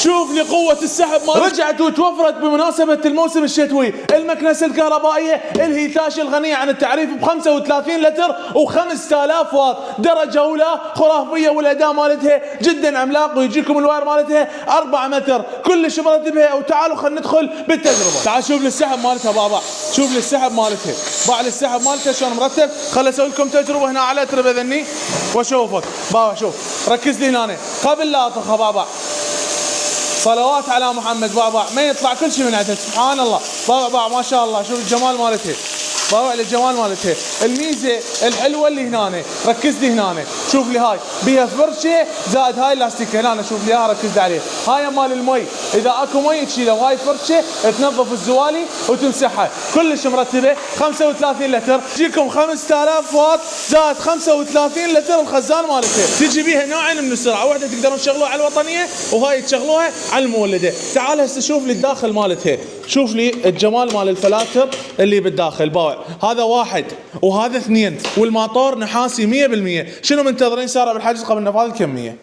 شوف لي قوة السحب رجعت وتوفرت بمناسبة الموسم الشتوي. المكنسة الكهربائية الهيتاشي الغنية عن التعريف ب 35 لتر و5000 واط، درجة أولى خرافية، والأداء مالتها جدا عملاق، ويجيكم الواير مالتها 4 متر، كلش مرتبها. وتعالوا خلينا ندخل بالتجربة. تعال شوف لي السحب مالتها بابا، شوف لي السحب مالتها، باع لي السحب مالتها شلون مرتب. خل اسوي لكم تجربة هنا على تربة ذني واشوفك بابا. شوف ركز لي هنا قبل لا اطخها بابا، صلوات على محمد بابا، ما يطلع كل شيء من عندك سبحان الله بابا ما شاء الله. شوف الجمال مالتها بابا، على الجمال مالتها. الميزه الحلوه اللي هنا، ركز لي هنا، شوف لي هاي بيها فرشه زائد هاي اللاستيك هنا، شوف لي ركز لي عليه. هاي مال المي، اذا اكو مي تشيلها، وهاي فرشه تنظف الزوالي وتمسحها، كلش مرتبه. 35 لتر تجيكم 5000 واط زائد 35 لتر الخزان مالتها. تجي بيها نوعين من السرعه، واحده تقدرون تشغلوها على الوطنيه، وهاي تشغلوها على المولده. تعال هسه شوف لي الداخل مالتها، شوف لي الجمال مال الفلاتر اللي بالداخل باوع. هذا واحد وهذا اثنين، والماطور نحاسي 100%. شنو منتظرين؟ سارع بالحجز قبل نفاذ الكميه.